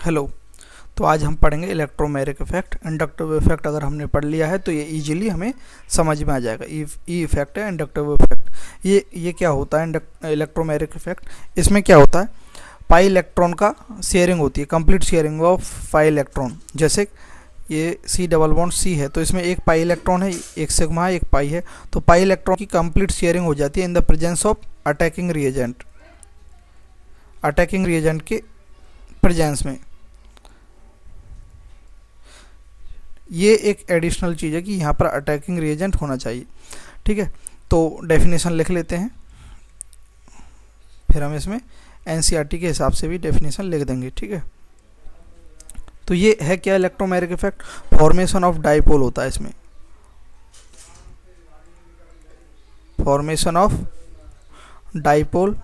Hello. तो आज हम पढ़ेंगे इलेक्ट्रोमैग्नेटिक इफेक्ट। इंडक्टिव इफेक्ट अगर हमने पढ़ लिया है तो ये इजीली हमें समझ में आ जाएगा। ई इफेक्ट है इंडक्टिव इफेक्ट। ये क्या होता है इलेक्ट्रोमैग्नेटिक इफेक्ट? इसमें क्या होता है, पाई इलेक्ट्रॉन का शेयरिंग होती है, complete sharing of pi electron. जैसे ये सी डबल बॉन्ड सी है तो इसमें एक पाई इलेक्ट्रॉन है, एक सिग्मा है, एक पाई है। तो पाई इलेक्ट्रॉन की कंप्लीट शेयरिंग हो जाती है इन the presence of attacking reagent, attacking reagent के प्रेजेंस में। ये एक एडिशनल चीज़ है कि यहाँ पर अटैकिंग रिएजेंट होना चाहिए। ठीक है, तो डेफिनेशन लिख लेते हैं, फिर हम इसमें एनसीईआरटी के हिसाब से भी डेफिनेशन लिख देंगे। ठीक है, तो ये है क्या electromagnetic effect? Formation of dipole होता है इसमें, formation of dipole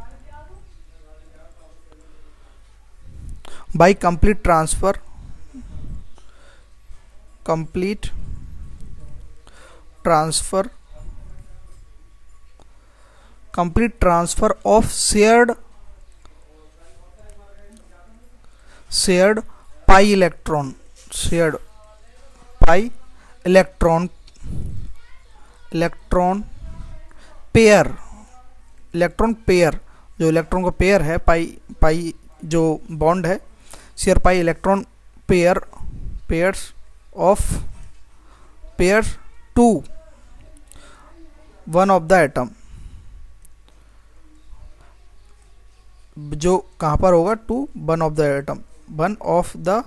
by complete transfer, complete transfer of shared pi electron electron pair जो इलेक्ट्रॉन का पेयर है, पाई जो बॉन्ड है, share pi electron pairs to one of the atom, जो कहाँ पर होगा? To one of the atom, one of the,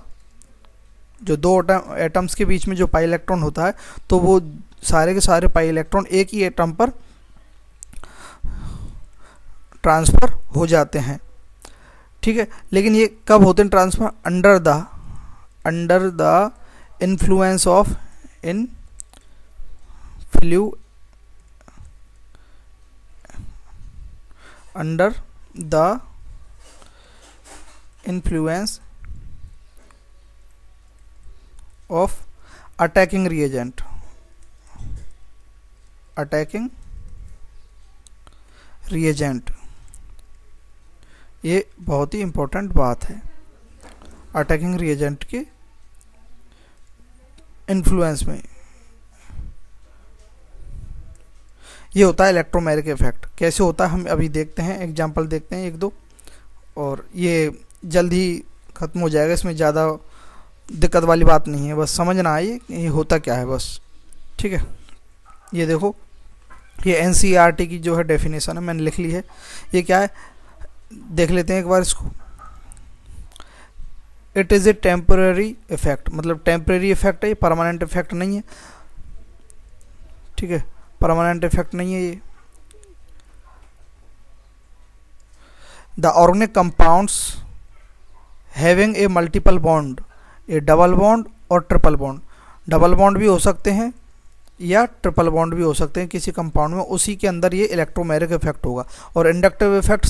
जो दो एटम्स के बीच में जो पाई इलेक्ट्रॉन होता है तो वो सारे के सारे पाई इलेक्ट्रॉन एक ही एटम पर ट्रांसफ़र हो जाते हैं। ठीक है, लेकिन ये कब होते हैं transfer? Under the influence of under the influence of attacking reagent, ये बहुत ही इंपॉर्टेंट बात है। अटैकिंग रिएजेंट के इन्फ्लुएंस में ये होता है इलेक्ट्रोमैग्नेटिक इफेक्ट। कैसे होता है हम अभी देखते हैं, एग्जांपल देखते हैं एक दो, और ये जल्द ही ख़त्म हो जाएगा, इसमें ज़्यादा दिक्कत वाली बात नहीं है, बस समझना आइए ये होता क्या है बस। ठीक है, ये देखो, ये एनसीईआरटी की जो है डेफिनेशन है, मैंने लिख ली है। ये क्या है देख लेते हैं एक बार इसको। It is a temporary effect, मतलब टेम्पररी इफेक्ट है, ये परमानेंट इफेक्ट नहीं है। ठीक है, परमानेंट इफेक्ट नहीं है ये। The organic compounds having a multiple bond, A double bond और ट्रिपल बॉन्ड, डबल बॉन्ड भी हो सकते हैं या ट्रिपल बॉन्ड भी हो सकते हैं किसी कंपाउंड में, उसी के अंदर ये इलेक्ट्रोमैग्नेटिक इफेक्ट होगा। और इंडक्टिव इफेक्ट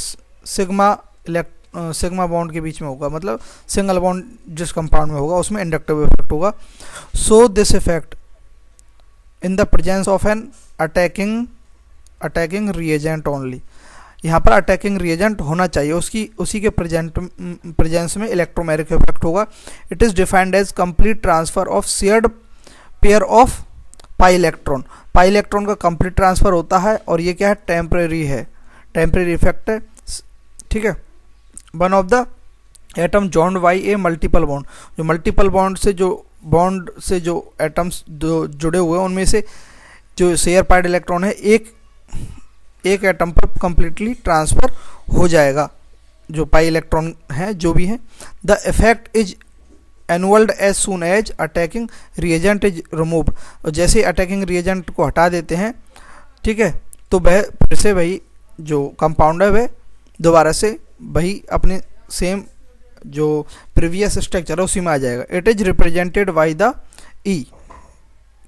सिग्मा बॉन्ड के बीच में होगा, मतलब सिंगल बॉन्ड जिस कंपाउंड में होगा उसमें इंडक्टिव इफेक्ट होगा। So this effect in the presence of an attacking reagent only, यहाँ पर अटैकिंग रिएजेंट होना चाहिए, उसी के प्रेजेंस में इलेक्ट्रोमैग्नेटिक इफेक्ट होगा। It is defined as complete transfer of shared pair of pi electron. Pi electron का कंप्लीट ट्रांसफर होता है और ये क्या है? टेम्परेरी इफेक्ट है। ठीक है, one of the atom joined by A multiple bond, जो मल्टीपल बॉन्ड से जो एटम्स जुड़े हुए हैं उनमें से जो शेयर पाइड इलेक्ट्रॉन है एक एटम पर कंप्लीटली ट्रांसफ़र हो जाएगा, जो पाई इलेक्ट्रॉन है जो भी है। The effect is annulled as soon as attacking reagent is removed, और जैसे अटैकिंग रिएजेंट को हटा देते हैं, ठीक है, तो वह फिर से वही जो कंपाउंड है वह दोबारा से वही अपने सेम जो प्रीवियस स्ट्रक्चर है उसी में आ जाएगा। It is represented by the E,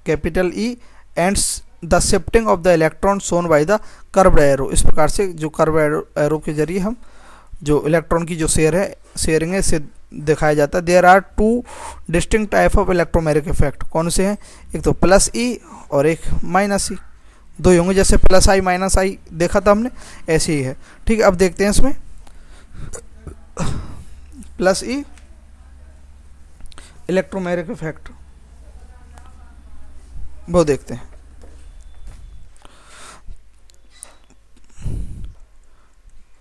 capital E, and the shifting of the electron shown by the curved arrow. इस प्रकार से जो कर्व एरो के जरिए हम जो इलेक्ट्रॉन की जो शेयरिंग है इसे दिखाया जाता है। There are two distinct type of electromagnetic effect. कौन से हैं? एक तो प्लस ई और एक माइनस ई, दो ही होंगे, जैसे प्लस आई माइनस आई देखा था हमने, ऐसे ही है। ठीक है, अब देखते हैं इसमें प्लस ई इलेक्ट्रोमैग्नेटिक इफेक्ट वो देखते हैं।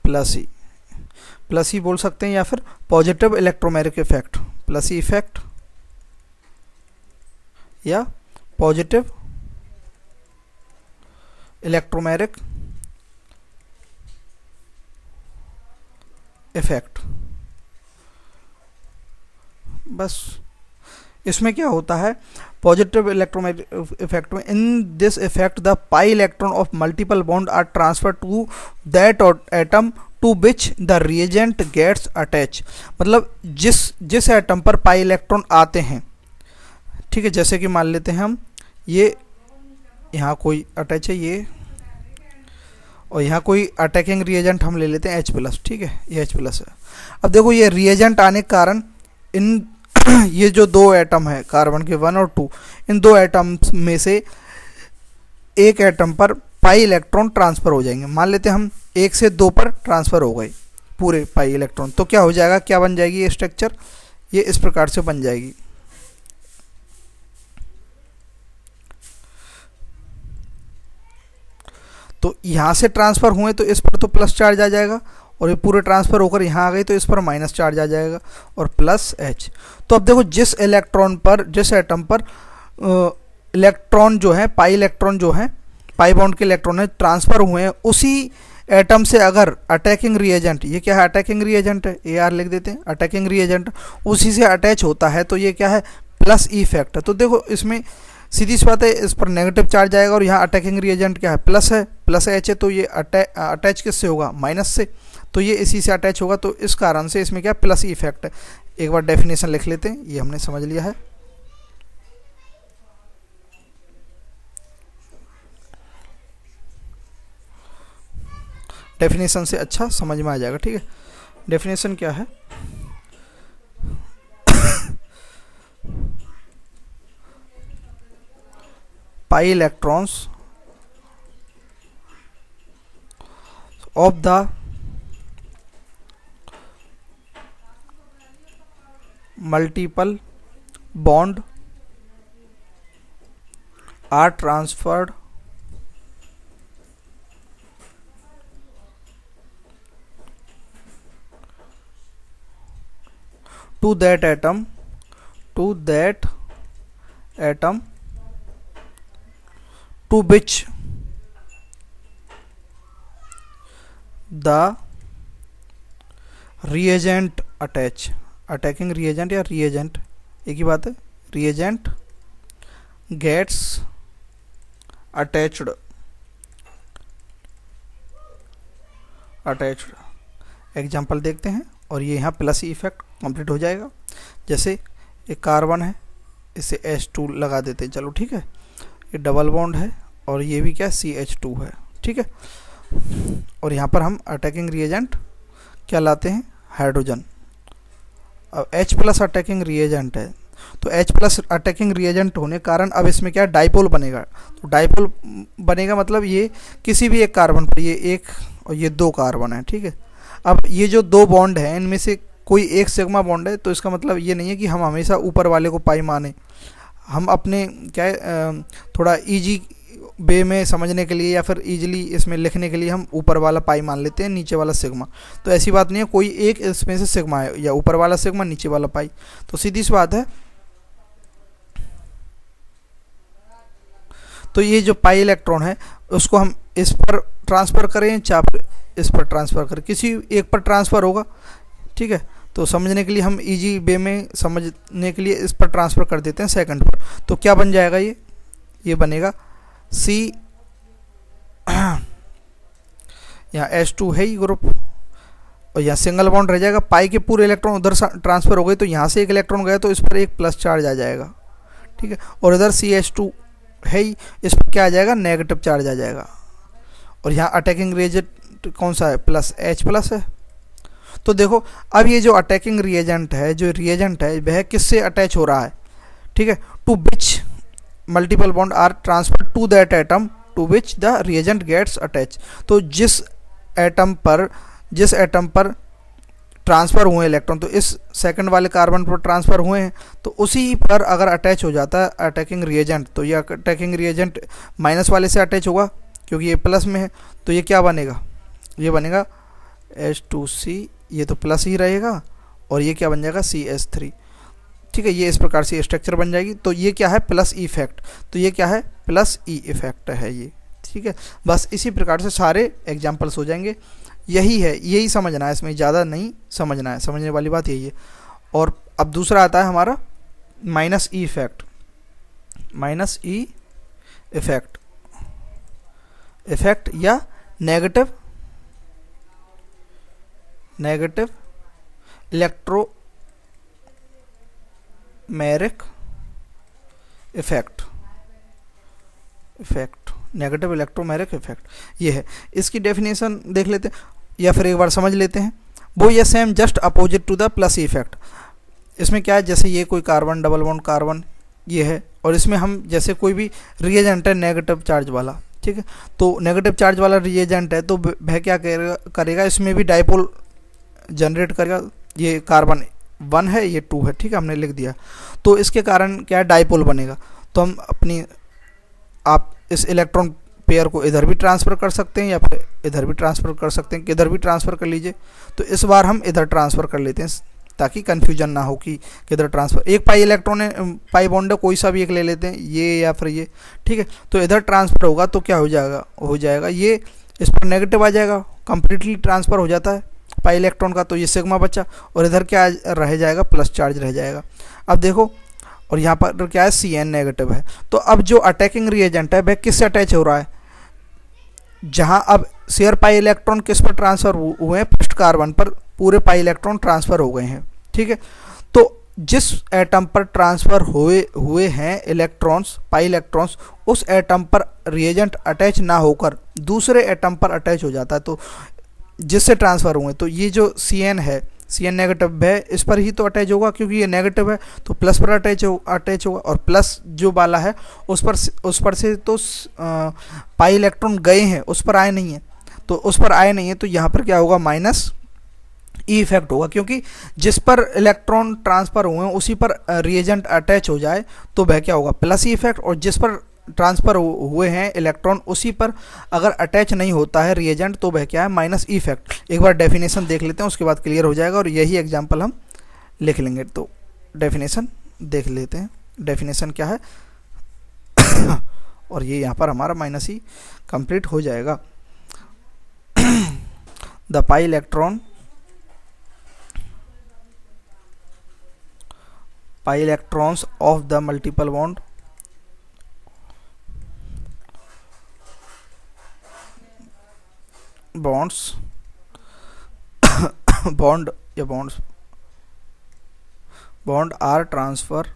प्लस ही बोल सकते हैं या फिर positive electromagnetic effect, plus E effect या पॉजिटिव इलेक्ट्रोमैग्नेटिक इफेक्ट। बस इसमें क्या होता है, पॉजिटिव इलेक्ट्रोमैग्नेटिक इफेक्ट में, in this effect the pi electron of multiple bond are transfer to that atom to which the reagent gets attach. मतलब जिस atom पर पाई इलेक्ट्रॉन आते हैं, ठीक है, जैसे कि मान लेते हैं हम ये यहाँ कोई अटैच है ये, और यहाँ कोई अटैकिंग रिएजेंट हम ले लेते हैं H+, ठीक है, ये H+ है। अब देखो ये रिएजेंट आने के कारण इन ये जो दो एटम है कार्बन के 1 और 2, इन दो एटम्स में से एक एटम पर पाई इलेक्ट्रॉन ट्रांसफ़र हो जाएंगे। मान लेते हैं हम 1 से 2 पर ट्रांसफ़र हो गए पूरे पाई इलेक्ट्रॉन, तो क्या हो जाएगा, क्या बन जाएगी ये स्ट्रक्चर, ये इस प्रकार से बन जाएगी। तो यहाँ से ट्रांसफ़र हुए तो इस पर तो प्लस चार्ज आ जाएगा, और ये पूरे ट्रांसफ़र होकर यहाँ आ गए तो इस पर माइनस चार्ज आ जाएगा और प्लस H। तो अब देखो जिस इलेक्ट्रॉन पर, जिस एटम पर इलेक्ट्रॉन जो है, पाई इलेक्ट्रॉन जो है, पाई बॉन्ड के इलेक्ट्रॉन है ट्रांसफ़र हुए हैं, उसी एटम से अगर अटैकिंग रिएजेंट, ये क्या है, अटैकिंग रिएजेंट है, AR लिख देते हैं, अटैकिंग रिएजेंट उसी से अटैच होता है, तो ये क्या है, प्लस इफेक्ट है। तो देखो इसमें सीधी सी बात है, इस पर नेगेटिव चार्ज आएगा और यहाँ अटैकिंग रिएजेंट क्या है, प्लस है, प्लस H है, तो ये अटैच किससे होगा, माइनस से, तो ये इसी से अटैच होगा, तो इस कारण से इसमें क्या प्लस इफेक्ट है। एक बार डेफिनेशन लिख लेते हैं, ये हमने समझ लिया है। डेफिनेशन से अच्छा समझ में आ जाएगा, ठीक है। डेफिनेशन क्या है, pi electrons of the multiple bond are transferred to that atom to which the reagent attach। Attacking reagent या रिएजेंट एक ही बात है, रिएजेंट गेट्स अटैच्ड एग्जाम्पल देखते हैं, और ये यहाँ प्लस इफेक्ट कंप्लीट हो जाएगा। जैसे एक कार्बन है, इसे H2 लगा देते हैं, चलो ठीक है, ये डबल बॉन्ड है और ये भी क्या CH2 है, ठीक है, और यहाँ पर हम अटैकिंग रिएजेंट क्या लाते हैं, हाइड्रोजन। अब H+ अटैकिंग रिएजेंट है, तो H+ अटैकिंग रिएजेंट होने के कारण अब इसमें क्या डाइपोल बनेगा, तो डाइपोल बनेगा मतलब ये किसी भी एक कार्बन पर, ये एक और ये 2 कार्बन है, ठीक है। अब ये जो 2 बॉन्ड हैं इनमें से कोई एक सिग्मा बॉन्ड है, तो इसका मतलब ये नहीं है कि हम हमेशा ऊपर वाले को पाई माने, हम अपने क्या है थोड़ा ईजी वे में समझने के लिए या फिर इजीली इसमें लिखने के लिए हम ऊपर वाला पाई मान लेते हैं, नीचे वाला सिग्मा। तो ऐसी बात नहीं है, कोई एक इसमें से सिग्मा है, या ऊपर वाला सिग्मा नीचे वाला पाई, तो सीधी सी बात है। तो ये जो पाई इलेक्ट्रॉन है उसको हम इस पर ट्रांसफ़र करें चाहे इस पर ट्रांसफ़र करें, किसी एक पर ट्रांसफ़र होगा, ठीक है। तो समझने के लिए हम इजी वे में समझने के लिए इस पर ट्रांसफ़र कर देते हैं सेकंड पर, तो क्या बन जाएगा, ये बनेगा C, यहाँ H2 है ही ग्रुप, और यहाँ सिंगल बॉन्ड रह जाएगा, पाई के पूरे इलेक्ट्रॉन उधर ट्रांसफ़र हो गए, तो यहाँ से एक इलेक्ट्रॉन गया तो इस पर एक प्लस चार्ज आ जाएगा, ठीक है, और इधर CH2 है ही, इस पर क्या आ जाएगा, नेगेटिव चार्ज आ जाएगा, और यहाँ अटैकिंग रिएजेंट कौन सा है, प्लस H+ है। तो देखो अब ये जो अटैकिंग रिएजेंट है, जो रिएजेंट है वह किससे अटैच हो रहा है, ठीक है, to which multiple bond are transfer to that atom to which the reagent gets attach. तो जिस एटम पर ट्रांसफ़र हुए इलेक्ट्रॉन, तो इस सेकंड वाले कार्बन पर ट्रांसफ़र हुए हैं, तो उसी पर अगर अटैच हो जाता है अटैकिंग रिएजेंट, तो ये अटैकिंग रिएजेंट माइनस वाले से अटैच होगा क्योंकि ये प्लस में है, तो ये क्या बनेगा, ये बनेगा H2C, ये तो प्लस ही रहेगा, और ये क्या बन जाएगा CH3। ठीक है, ये इस प्रकार से स्ट्रक्चर बन जाएगी। तो ये क्या है, प्लस ई इफेक्ट, तो ये क्या है, प्लस ई इफेक्ट है ये। ठीक है, बस इसी प्रकार से सारे एग्जाम्पल्स हो जाएंगे। यही है, यही समझना है, इसमें ज़्यादा नहीं समझना है, समझने वाली बात यही है। और अब दूसरा आता है हमारा minus E effect. Minus E effect, effect या negative electromeric effect, negative electromeric effect, ये है। इसकी डेफिनेशन देख लेते हैं या फिर एक बार समझ लेते हैं। वो ये same just opposite to the plus effect. इसमें क्या है, जैसे ये कोई कार्बन डबल बॉन्ड कार्बन ये है, और इसमें हम जैसे कोई भी रिएजेंट है नेगेटिव चार्ज वाला, ठीक है, तो नेगेटिव चार्ज वाला रिएजेंट है तो वह क्या करेगा, इसमें भी डाइपोल जनरेट करेगा। ये कार्बन 1 है, ये 2 है, ठीक है, हमने लिख दिया। तो इसके कारण क्या है, डाइपोल बनेगा। तो हम आप इस इलेक्ट्रॉन पेयर को इधर भी ट्रांसफ़र कर सकते हैं या फिर इधर भी ट्रांसफ़र कर सकते हैं, किधर भी ट्रांसफ़र कर लीजिए। तो इस बार हम इधर ट्रांसफ़र कर लेते हैं ताकि कन्फ्यूजन ना हो कि किधर ट्रांसफ़र। एक पाई इलेक्ट्रॉन है, पाई बॉन्ड है, कोई सा भी एक ले लेते हैं, ये या फिर ये, ठीक है। तो इधर ट्रांसफ़र होगा तो क्या हो जाएगा ये इस पर नेगेटिव आ जाएगा, कंप्लीटली ट्रांसफ़र हो जाता है पाई इलेक्ट्रॉन का, तो ये सिग्मा बचा, और इधर क्या रह जाएगा, प्लस चार्ज रह जाएगा। अब देखो, और यहाँ पर क्या है, Cn नेगेटिव है। तो अब जो अटैकिंग रिएजेंट है वह किससे अटैच हो रहा है, जहाँ अब शेयर पाई इलेक्ट्रॉन किस पर ट्रांसफ़र हुए हैं, फर्स्ट कार्बन पर पूरे पाई इलेक्ट्रॉन ट्रांसफ़र हो गए हैं। ठीक है, तो जिस एटम पर ट्रांसफ़र हुए हैं इलेक्ट्रॉन्स, पाई इलेक्ट्रॉन्स, उस एटम पर रिएजेंट अटैच ना होकर दूसरे एटम पर अटैच हो जाता है, तो जिससे ट्रांसफ़र हुए, तो ये जो Cn है, Cn नेगेटिव है, इस पर ही तो अटैच होगा क्योंकि ये नेगेटिव है, तो प्लस पर अटैच होगा, और प्लस जो वाला है उस पर से तो पाई इलेक्ट्रॉन गए हैं, उस पर आए नहीं हैं, तो उस पर आए नहीं हैं, तो यहाँ पर क्या होगा, माइनस ई इफेक्ट होगा, क्योंकि जिस पर इलेक्ट्रॉन ट्रांसफ़र हुए हैं उसी पर रिएजेंट अटैच हो जाए तो वह क्या होगा, प्लस ई इफेक्ट, और जिस पर ट्रांसफ़र हुए हैं इलेक्ट्रॉन उसी पर अगर अटैच नहीं होता है रिएजेंट तो वह क्या है, माइनस ई इफेक्ट। एक बार डेफिनेशन देख लेते हैं, उसके बाद क्लियर हो जाएगा, और यही एग्जांपल हम लिख लेंगे। तो डेफिनेशन देख लेते हैं, डेफिनेशन क्या है और ये यहाँ पर हमारा माइनस ई कंप्लीट हो जाएगा। The pi electrons of the multiple bond bond are transferred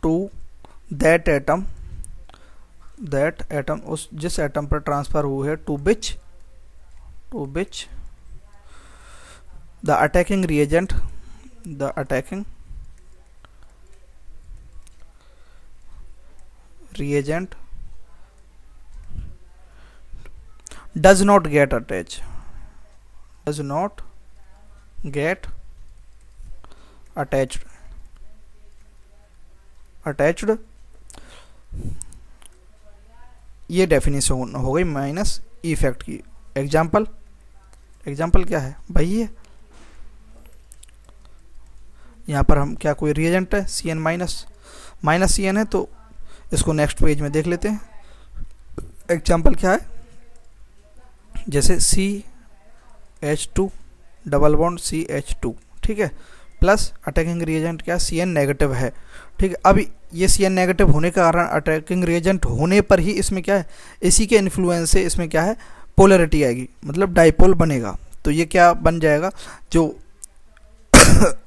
to that atom उस जिस एटम पर ट्रांसफ़र हुए है, to which the attacking reagent does not get attached, ये डेफिनेशन हो गई माइनस ई इफेक्ट की। एग्जाम्पल क्या है भाई, ये यहाँ पर हम क्या, कोई रिएजेंट है Cn माइनस Cn है, तो इसको नेक्स्ट पेज में देख लेते हैं। एग्जाम्पल क्या है, जैसे CH2 डबल बॉन्ड CH2, ठीक है, प्लस अटैकिंग रिएजेंट क्या, Cn नेगेटिव है। ठीक है, अब ये Cn नेगेटिव होने के कारण अटैकिंग रिएजेंट होने पर ही इसमें क्या है, इसी के इन्फ्लुएंस से इसमें क्या है, पोलैरिटी आएगी, मतलब डाइपोल बनेगा। तो ये क्या बन जाएगा, जो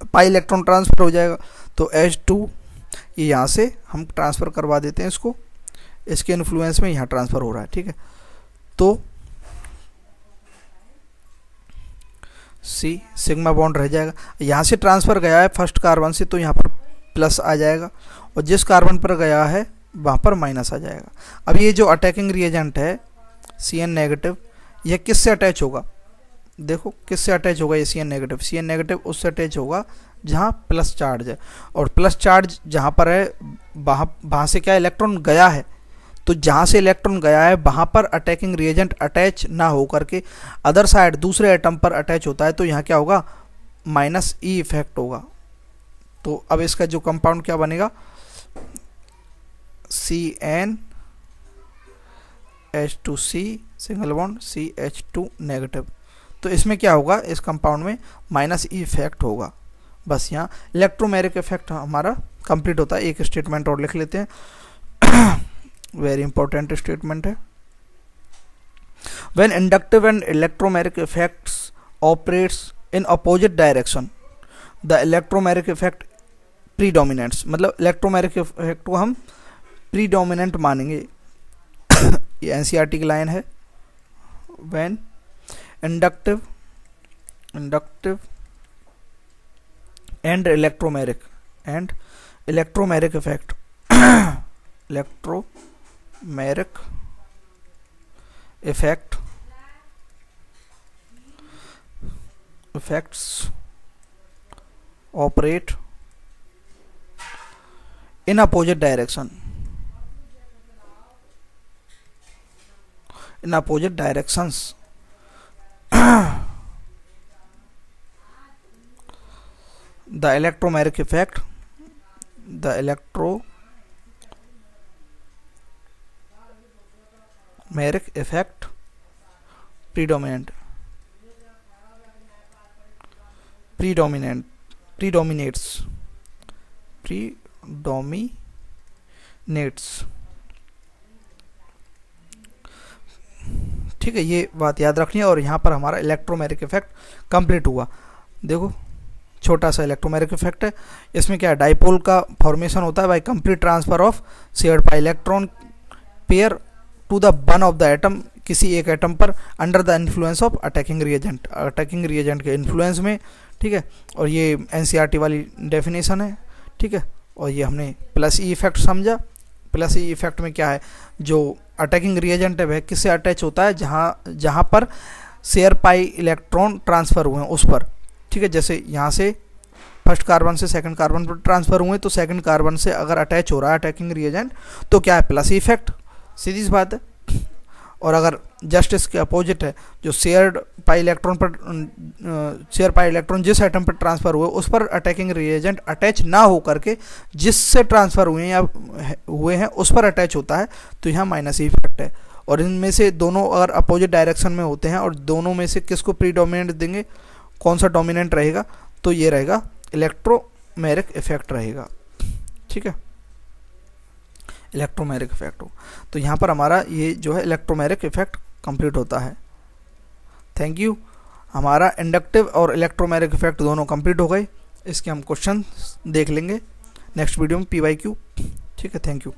पाई इलेक्ट्रॉन ट्रांसफ़र हो जाएगा, तो H2 ये यहाँ से हम ट्रांसफ़र करवा देते हैं इसको, इसके इन्फ्लुएंस में यहाँ ट्रांसफ़र हो रहा है। ठीक है, तो सिग्मा बॉन्ड रह जाएगा, यहाँ से ट्रांसफ़र गया है फर्स्ट कार्बन से, तो यहाँ पर प्लस आ जाएगा, और जिस कार्बन पर गया है वहाँ पर माइनस आ जाएगा। अब ये जो अटैकिंग रिएजेंट है Cn नेगेटिव, यह किससे अटैच होगा, देखो किससे अटैच होगा ये Cn नेगेटिव, Cn नेगेटिव उससे अटैच होगा जहाँ प्लस चार्ज है, और प्लस चार्ज जहाँ पर है वहाँ से क्या इलेक्ट्रॉन गया है, तो जहाँ से इलेक्ट्रॉन गया है वहाँ पर अटैकिंग रिएजेंट अटैच ना हो करके अदर साइड दूसरे एटम पर अटैच होता है, तो यहाँ क्या होगा माइनस ई इफेक्ट होगा। तो अब इसका जो कंपाउंड क्या बनेगा CnH2c single bond CH2 negative. तो इसमें क्या होगा, इस कंपाउंड में माइनस ई इफेक्ट होगा। बस यहाँ इलेक्ट्रोमेरिक इफेक्ट हमारा कंप्लीट होता है। एक स्टेटमेंट और लिख लेते हैं, वेरी इंपॉर्टेंट स्टेटमेंट है। When inductive and electromeric effects operates in opposite direction the electromeric effect predominates, मतलब इलेक्ट्रोमेरिक इफेक्ट को हम प्रीडोमिनेंट मानेंगे। ये एनसीईआरटी की लाइन है। When inductive and electromeric effect electromeric effects operate in opposite directions the electromeric effect predominates ठीक है, ये बात याद रखनी है। और यहाँ पर हमारा इलेक्ट्रोमेरिक इफेक्ट कंप्लीट हुआ। देखो छोटा सा इलेक्ट्रोमेरिक इफेक्ट है, इसमें क्या है डाइपोल का फॉर्मेशन होता है by complete transfer of shared pi electron pair to the one of the atom, किसी एक एटम पर under the influence of attacking reagent के इन्फ्लुएंस में। ठीक है, और ये एनसीईआरटी वाली डेफिनेशन है। ठीक है, और ये हमने प्लस ई इफेक्ट समझा। प्लस ई इफेक्ट में क्या है, जो अटैकिंग रिएजेंट है वह किससे अटैच होता है, जहाँ पर शेयर पाई इलेक्ट्रॉन ट्रांसफ़र हुए हैं उस पर। ठीक है, जैसे यहाँ से फर्स्ट कार्बन से सेकंड कार्बन पर ट्रांसफ़र हुए, तो सेकंड कार्बन से अगर अटैच हो रहा है अटैकिंग रिएजेंट तो क्या है प्लस इफेक्ट, सीधी सी बात है। और अगर जस्ट इसके अपोजिट है, जो शेयर पाई इलेक्ट्रॉन जिस एटम पर ट्रांसफ़र हुए उस पर अटैकिंग रिएजेंट अटैच ना हो करके जिससे ट्रांसफ़र हुए हैं उस पर अटैच होता है, तो यहाँ माइनस इफेक्ट है। और इनमें से दोनों अगर अपोजिट डायरेक्शन में होते हैं और दोनों में से किसको प्रीडोमिनेंट देंगे, कौन सा डोमिनेंट रहेगा, तो ये रहेगा इलेक्ट्रोमेरिक इफेक्ट रहेगा। ठीक है, इलेक्ट्रोमेरिक इफेक्ट हो, तो यहाँ पर हमारा ये जो है इलेक्ट्रोमेरिक इफेक्ट कंप्लीट होता है। Thank you. हमारा इंडक्टिव और इलेक्ट्रोमेरिक इफेक्ट दोनों कंप्लीट हो गए। इसके हम क्वेश्चन देख लेंगे नेक्स्ट वीडियो में PYQ। ठीक है, थैंक यू।